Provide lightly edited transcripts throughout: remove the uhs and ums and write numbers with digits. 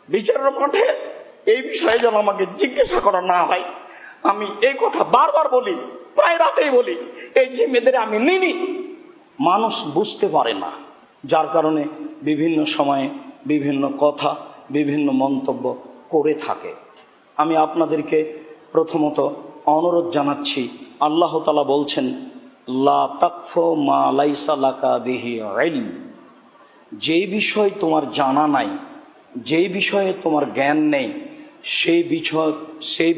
বিচারের মাঠে এই বিষয়ে যেন আমাকে জিজ্ঞাসা করা না হয়। আমি এই কথা বারবার বলি, প্রায় রাতেই বলি, এই জিম্মেদারি আমি নিনি। মানুষ বুঝতে পারে না, যার কারণে বিভিন্ন সময়ে বিভিন্ন কথা, বিভিন্ন মন্তব্য করে থাকে। আমি আপনাদেরকে প্রথমত অনুরোধ জানাচ্ছি, আল্লাহ তাআলা বলছেন, লা তাকফু মা লাইসা লাকা বিহি ইলম। যেই বিষয় তোমার জানা নাই, যেই বিষয়ে তোমার জ্ঞান নেই, সেই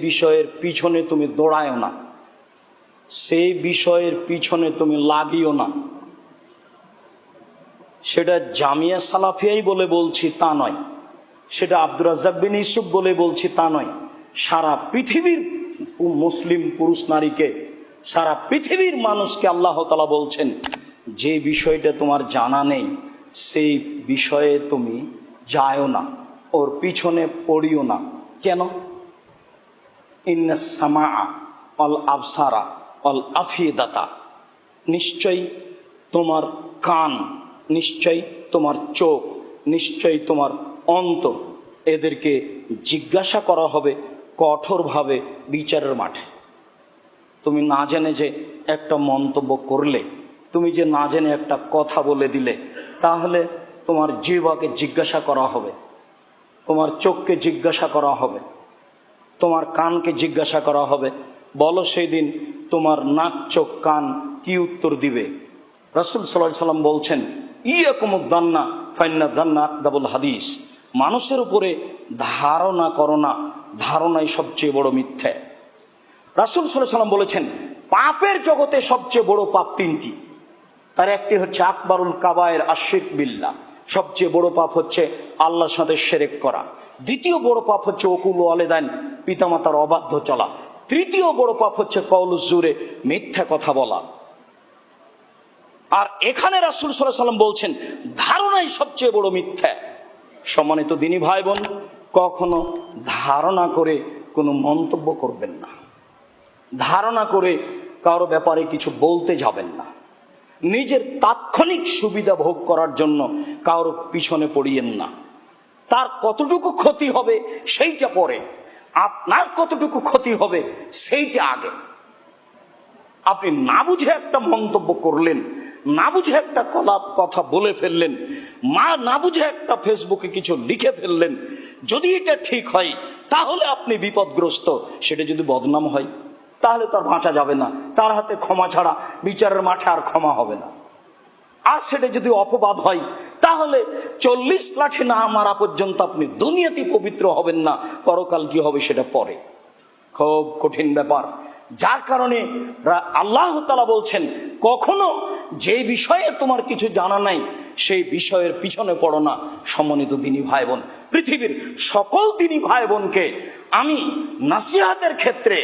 বিষয়ের পিছনে তুমি দৌড়ায়ও না, সেই বিষয়ের পিছনে তুমি লাগিও না। সেটা জামিয়া সালাফিয়াই বলে বলছি তা নয়, সেটা আব্দুর রাজ্জাক বিন ইউসুফ বলে বলছি তা নয়। সারা পৃথিবীর মুসলিম পুরুষ নারীকে, সারা পৃথিবীর মানুষকে আল্লাহ তাআলা বলছেন, যে বিষয়টা তোমার জানা নেই সেই বিষয়ে তুমি যায়ও না, ওর পিছনে পড়িও না। কেন? ইন্নাস সামা অল আবসারা অল আফিদাতা, নিশ্চয়ই তোমার কান, নিশ্চয়ই তোমার চোখ, নিশ্চয়ই তোমার অন্তর, এদেরকে জিজ্ঞাসা করা হবে কঠোরভাবে বিচারের মাঠে। তুমি না জেনে যে একটা মন্তব্য করলে, তুমি যে না জেনে একটা কথা বলে দিলে, তাহলে তোমার জিহ্বাকে জিজ্ঞাসা করা হবে, তোমার চোখকে জিজ্ঞাসা করা হবে, তোমার কানকে জিজ্ঞাসা করা হবে। বলো সেই দিন তোমার নাক, চোখ, কান কি উত্তর দিবে? রাসূল সাল্লাল্লাহু আলাইহি সাল্লাম বলছেন, ইয়াকুমুদ দান্না ফাইন্না দান্না আকদাবুল হাদিস। মানুষের উপরে ধারণা করো না, ধারণাই সবচেয়ে বড় মিথ্যা। রাসূল সাল্লাল্লাহু আলাইহি সাল্লাম বলেছেন, পাপের জগতে সবচেয়ে বড় পাপ তিনটি। তার একটি হচ্ছে আকবারুল কাবায়ের আশরিক বিল্লাহ, সবচেয়ে বড় পাপ হচ্ছে আল্লাহর সাথে শিরক করা। দ্বিতীয় বড় পাপ হচ্ছে ওকুল ওয়ালিদাইন, পিতামাতার অবাধ্য চলা। তৃতীয় বড় পাপ হচ্ছে কওলুজ জুরে, মিথ্যা কথা বলা। আর এখানে রাসূল সাল্লাল্লাহু আলাইহি সাল্লাম বলছেন, ধারণাই সবচেয়ে বড় মিথ্যা। সম্মানিত দিনী ভাই বোন, কখনো ধারণা করে কোনো মন্তব্য করবেন না, ধারণা করে কারো ব্যাপারে কিছু বলতে যাবেন না। নিজের তাৎক্ষণিক সুবিধা ভোগ করার জন্য কারোর পিছনে পড়িয়েন না। তার কতটুকু ক্ষতি হবে সেইটা পরে, আপনার কতটুকু ক্ষতি হবে সেইটা আগে। আপনি না বুঝে একটা মন্তব্য করলেন, না বুঝে একটা কথা বলে ফেললেন, না বুঝে একটা ফেসবুকে কিছু লিখে ফেললেন। যদি এটা ঠিক হয় তাহলে আপনি বিপদগ্রস্ত, সেটা যদি বদনাম হয় তাহলে তার বাঁচা যাবে না, তার হাতে ক্ষমা ছাড়া বিচারের মাঠে আর ক্ষমা হবে না। আর সেটা যদি অপবাদ হয় তাহলে 40 লাঠি না মারা পর্যন্ত আপনি দুনিয়াতে পবিত্র হবেন না, পরকাল কি হবে সেটা পরে। খুব কঠিন ব্যাপার। যার কারণে আল্লাহ তাআলা বলছেন, কখনো যে বিষয়ে তোমার কিছু জানা নাই সেই বিষয়ের পিছনে পড়ো না। সম্মানিত দিনী ভাই বোন, পৃথিবীর সকল দিনী ভাই বোনকে আমি নাসিহাতের ক্ষেত্রে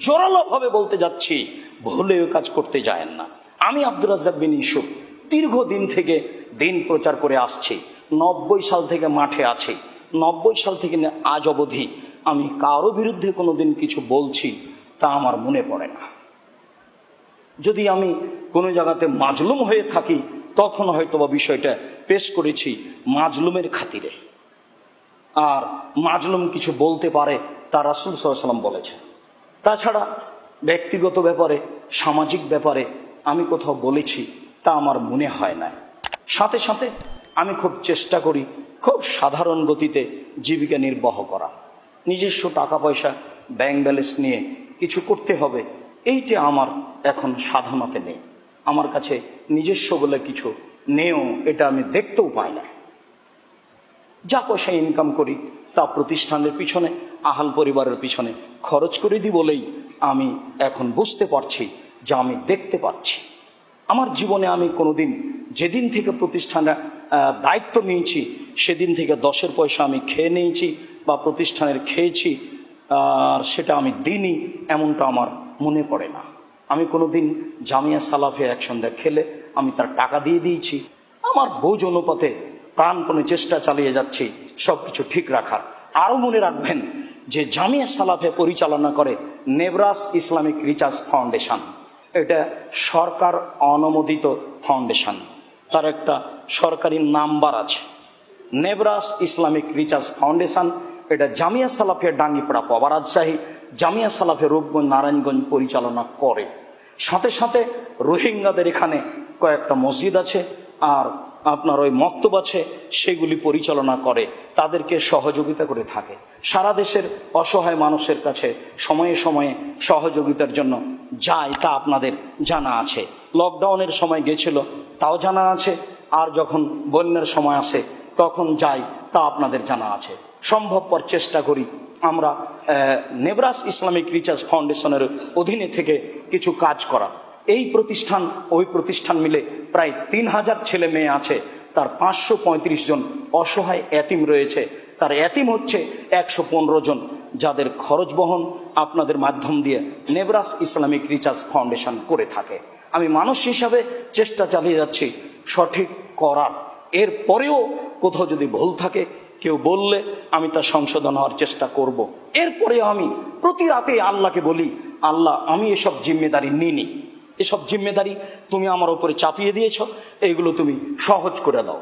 জোরালোভাবে বলতে যাচ্ছি, ভুলেও কাজ করতে যায়েন না। আমি আব্দুর রাজ্জাক বিন ইউসুফ দীর্ঘদিন থেকে দিন প্রচার করে আসছি। 90 সাল থেকে মাঠে আছি। 90 সাল থেকে আজ অবধি আমি কারো বিরুদ্ধে কোনো দিন কিছু বলছি তা আমার মনে পড়ে না। যদি আমি কোনো জায়গাতে মাজলুম হয়ে থাকি তখন হয়তো বা বিষয়টা পেশ করেছি মাজলুমের খাতিরে। আর মাজলুম কিছু বলতে পারে তা রাসূল সাল্লাল্লাহু আলাইহি সাল্লাম বলেছেন। তাছাড়া ব্যক্তিগত ব্যাপারে, সামাজিক ব্যাপারে আমি কোথাও বলেছি তা আমার মনে হয় না। সাথে সাথে আমি খুব চেষ্টা করি খুব সাধারণ গতিতে জীবিকা নির্বাহ করা। নিজস্ব টাকা পয়সা, ব্যাংক ব্যালেন্স নিয়ে কিছু করতে হবে, এইটা আমার এখন সাধনাতে নেই। আমার কাছে নিজস্ব বলে কিছু নেও, এটা আমি দেখতেও পাই না। যা পয়সা ইনকাম করি তা প্রতিষ্ঠানের পিছনে, আহাল পরিবারের পিছনে খরচ করে দিই বলেই আমি এখন বুঝতে পারছি যে আমি দেখতে পাচ্ছি। আমার জীবনে আমি কোনোদিন, যেদিন থেকে প্রতিষ্ঠানের দায়িত্ব নিয়েছি সেদিন থেকে 10-এর পয়সা আমি খেয়ে নিয়েছি বা প্রতিষ্ঠানের খেয়েছি, আর সেটা আমি দিইনি এমনটা আমার মনে পড়ে না। আমি কোনোদিন জামিয়া সালাফে এক সন্ধ্যা খেলে আমি তার টাকা দিয়ে দিয়েছি। আমার বোঝ অনুপাতে প্রাণপণে চেষ্টা চালিয়ে যাচ্ছি সব কিছু ঠিক রাখার। আরও মনে রাখবেন যে জামিয়া সালাফে পরিচালনা করে নেবরাস ইসলামিক রিসার্চ ফাউন্ডেশন। এটা সরকার অনুমোদিত ফাউন্ডেশন, তার একটা সরকারি নাম্বার আছে। নেবরাস ইসলামিক রিসার্চ ফাউন্ডেশন, এটা জামিয়া সালাফিয়া ডাঙ্গিপাড়া পাওয়া রাজশাহী, জামিয়া সালাফিয়া রূপগঞ্জ নারায়ণগঞ্জ পরিচালনা করে। সাথে সাথে রোহিঙ্গাদের এখানে কয়েকটা মসজিদ আছে আর আপনার ওই মক্তব আছে, সেগুলি পরিচালনা করে, তাদেরকে সহযোগিতা করে থাকে। সারা দেশের অসহায় মানুষের কাছে সময়ে সময়ে সহযোগিতার জন্য যায়, তা আপনাদের জানা আছে। লকডাউনের সময় গেছিল, তাও জানা আছে। আর যখন বন্যার সময় আসে তখন যাই, তা আপনাদের জানা আছে। সম্ভবপর চেষ্টা করি আমরা নেবরাস ইসলামিক রিসার্চ ফাউন্ডেশনের অধীনে থেকে কিছু কাজ করা। এই প্রতিষ্ঠান ওই প্রতিষ্ঠান মিলে প্রায় 3000 ছেলে মেয়ে আছে, তার 535 জন অসহায় এতিম রয়েছে। তার এতিম হচ্ছে 115 জন, যাদের খরচ বহন আপনাদের মাধ্যম দিয়ে নেবরাস ইসলামিক রিসার্চ ফাউন্ডেশন করে থাকে। আমি মানুষ হিসাবে চেষ্টা চালিয়ে যাচ্ছি সঠিক করার। এর পরেও কোথাও যদি ভুল থাকে কেউ বললে আমি তা সংশোধন হওয়ার চেষ্টা করব। এরপরেও আমি প্রতি রাতে আল্লাহকে বলি, আল্লাহ আমি এসব জিম্মেদারি নিইনি, এসব জিম্মেদারি তুমি আমার উপরে চাপিয়ে দিয়েছ, এইগুলো তুমি সহজ করে দাও।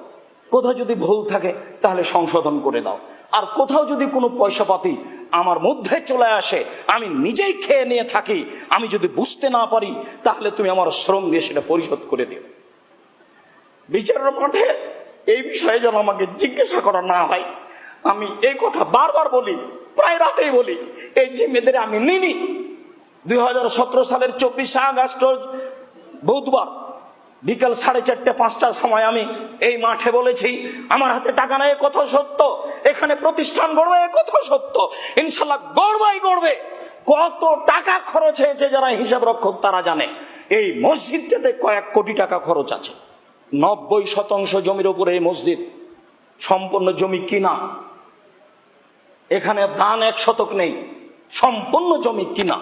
কোথাও যদি ভুল থাকে তাহলে সংশোধন করে দাও। আর কোথাও যদি কোনো পয়সা পাতি আমার মধ্যে চলে আসে, আমি নিজেই খেয়ে নিয়ে থাকি, আমি যদি বুঝতে না পারি, তাহলে তুমি আমার শ্রম দিয়ে সেটা পরিশোধ করে দিও। বিচারের মাঠে এই বিষয়ে যেন আমাকে জিজ্ঞাসা করা না হয়। আমি এই কথা বারবার বলি, প্রায় রাতেই বলি, এই জিম্মেদারি আমি নিইনি। 2017 সালের 24 আগস্ট রোজ বুধবার বিকাল 4:30-5টার সময় আমি এই মাঠে বলেছি, আমার হাতে টাকা নেই, কথা সত্য। এখানে প্রতিষ্ঠান গড়বে, কথা সত্য। ইনশাল্লাহ গড়বেই গড়বে। কত টাকা খরচ হয়েছে যারা হিসাব রক্ষক তারা জানে। এই মসজিদটাতে কয়েক কোটি টাকা খরচ আছে। 90% জমির উপরে এই মসজিদ, সম্পূর্ণ জমি কিনা। এখানে ধান 1 শতক নেই, সম্পূর্ণ জমি কিনা।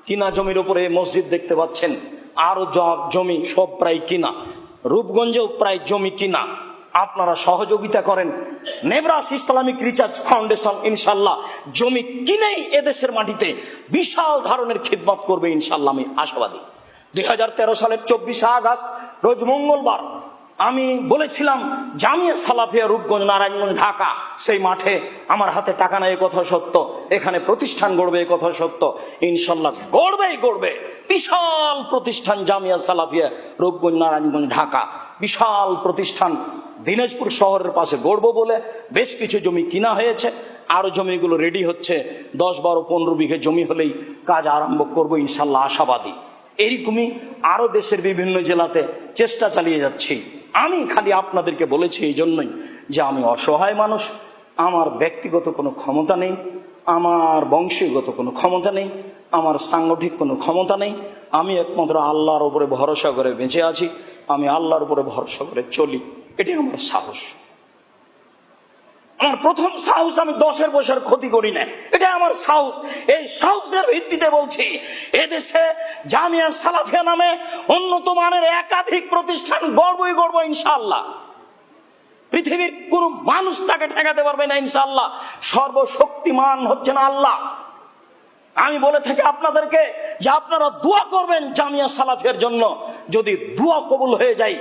কিনা জমির উপরে মসজিদ দেখতে পাচ্ছেন। আরো জমি সব প্রায় কিনা। রূপগঞ্জেও প্রায় জমি কিনা। আপনারা সহযোগিতা করেন। নেবরাস ইসলামিক রিসার্চ ফাউন্ডেশন ইনশাল্লাহ জমি কিনেই এদেশের মাটিতে বিশাল ধরনের খিদমত করবে ইনশাল্লাহ, আমি আশাবাদী। 2013 সালের 24 আগস্ট রোজ মঙ্গলবার আমি বলেছিলাম জামিয়া সালাফিয়া রূপগঞ্জ নারায়ণগঞ্জ ঢাকা, সেই মাঠে আমার হাতে টাকা নেই, কথা সত্য। এখানে প্রতিষ্ঠান গড়বে, কথা সত্য। ইনশাল্লাহ গড়বেই গড়বে। বিশাল প্রতিষ্ঠান জামিয়া সালাফিয়া রূপগঞ্জ নারায়ণগঞ্জ ঢাকা, বিশাল প্রতিষ্ঠান দিনাজপুর শহরের পাশে গড়বো বলে বেশ কিছু জমি কিনা হয়েছে। আরো জমিগুলো রেডি হচ্ছে। 10, 12, 15 বিঘে জমি হলেই কাজ আরম্ভ করবো ইনশাল্লাহ, আশাবাদী। এরকমই আরো দেশের বিভিন্ন জেলাতে চেষ্টা চালিয়ে যাচ্ছি। আমি খালি আপনাদেরকে বলেছি এই জন্যই যে আমি অসহায় মানুষ, আমার ব্যক্তিগত কোনো ক্ষমতা নেই, আমার বংশীয়গত কোনো ক্ষমতা নেই, আমার সাংগঠনিক কোনো ক্ষমতা নেই। আমি একমাত্র আল্লাহর উপরে ভরসা করে বেঁচে আছি। আমি আল্লাহর উপরে ভরসা করে চলি, এটাই আমার সাহস। আমার প্রথম সাহস, আমি 10 পয়সার ক্ষতি করি না, এটা আমার সাহস। এই সাহসের ভিত্তিতে বলছি, এদেশে জামিয়া সালাফিয়া নামে উন্নত মানের একাধিক প্রতিষ্ঠান গড়বই গড়ব ইনশাআল্লাহ। পৃথিবীর কোন মানুষ তাকে ঠেকাতে পারবে না ইনশাআল্লাহ। সর্বশক্তিমান হচ্ছেন আল্লাহ। আমি বলে থাকি আপনাদেরকে যে আপনারা দোয়া করবেন জামিয়া সালাফিয়ার জন্য। যদি দোয়া কবুল হয়ে যায়,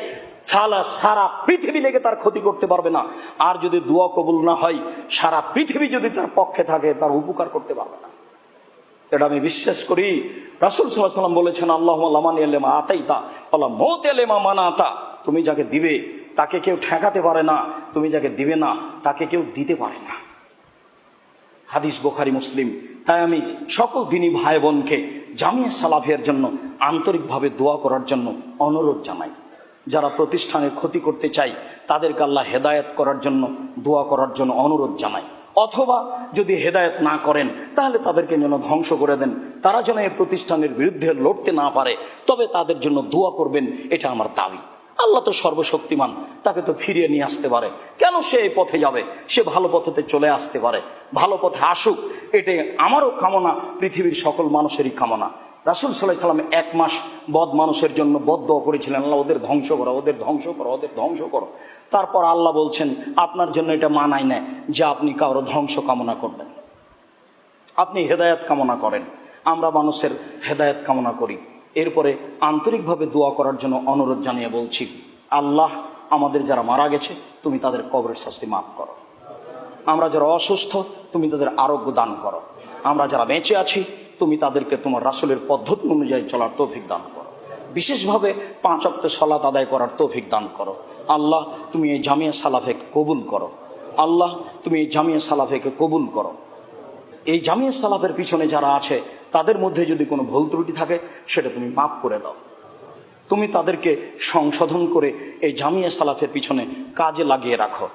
সারা পৃথিবী লেগে তার ক্ষতি করতে পারবে না। আর যদি দোয়া কবুল না হয়, সারা পৃথিবী যদি তার পক্ষে থাকে, তার উপকার করতে পারবে না। এটা আমি বিশ্বাস করি। রাসূল সাল্লাল্লাহু আলাইহি ওয়াসাল্লাম বলেছেন, আল্লাহুম্মা লা মানিয়া লিমা আতাইতা ওয়া লা মুতিয়া লিমা মানাতা। তুমি যাকে দিবে তাকে কেউ ঠেকাতে পারে না, তুমি যাকে দিবে না তাকে কেউ দিতে পারে না। হাদিস বুখারী মুসলিম। তাই আমি সকল দিনী ভাই বোনকে জামিয়া সালাফিয়ার জন্য আন্তরিকভাবে দোয়া করার জন্য অনুরোধ জানাই। যারা প্রতিষ্ঠানের ক্ষতি করতে চাই তাদেরকে আল্লাহ হেদায়েত করার জন্য দোয়া করার জন্য অনুরোধ জানাই। অথবা যদি হেদায়েত না করেন তাহলে তাদেরকে যেন ধ্বংস করে দেন, তারা যেন এই প্রতিষ্ঠানের বিরুদ্ধে লড়তে না পারে, তবে তাদের জন্য দোয়া করবেন, এটা আমার দাবি। আল্লাহ তো সর্বশক্তিমান, তাকে তো ফিরিয়ে নিয়ে আসতে পারে। কেন সে এই পথে যাবে? সে ভালো পথেতে চলে আসতে পারে। ভালো পথে আসুক, এটাই আমারও কামনা, পৃথিবীর সকল মানুষেরই কামনা। রাসূল সাল্লাল্লাহু আলাইহি ওয়াসাল্লাম 1 মাস বদ মানুষের জন্য বদদোয়া করেছিলেন, আল্লাহ ওদের ধ্বংস করো, ওদের ধ্বংস করো, ওদের ধ্বংস করো। তারপর আল্লাহ বলছেন, আপনার জন্য এটা মানায় না যে আপনি কারো ধ্বংস কামনা করবেন, আপনি হেদায়েত কামনা করেন। আমরা মানুষের হেদায়েত কামনা করি। এরপরে আন্তরিকভাবে দোয়া করার জন্য অনুরোধ জানিয়ে বলছি, আল্লাহ আমাদের যারা মারা গেছে তুমি তাদের কবরের শাস্তি মাফ করো। আমরা যারা অসুস্থ তুমি তাদের আরোগ্য দান করো। আমরা যারা বেঁচে আছি তুমি তাদেরকে তোমার রাসূলের পদ্ধতি অনুযায়ী চলার তৌফিক দান করো। বিশেষভাবে 5 ওয়াক্ত সালাত আদায় করার তৌফিক দান করো। আল্লাহ তুমি এই জামিয়া সালাফেকে কবুল করো। আল্লাহ তুমি এই জামিয়া সালাফেকে কবুল করো। এই জামিয়া সালাফের পিছনে যারা আছে তাদের মধ্যে যদি কোনো ভুল ত্রুটি থাকে সেটা তুমি মাফ করে দাও। তুমি তাদেরকে সংশোধন করে এই জামিয়া সালাফের পিছনে কাজে লাগিয়ে রাখো।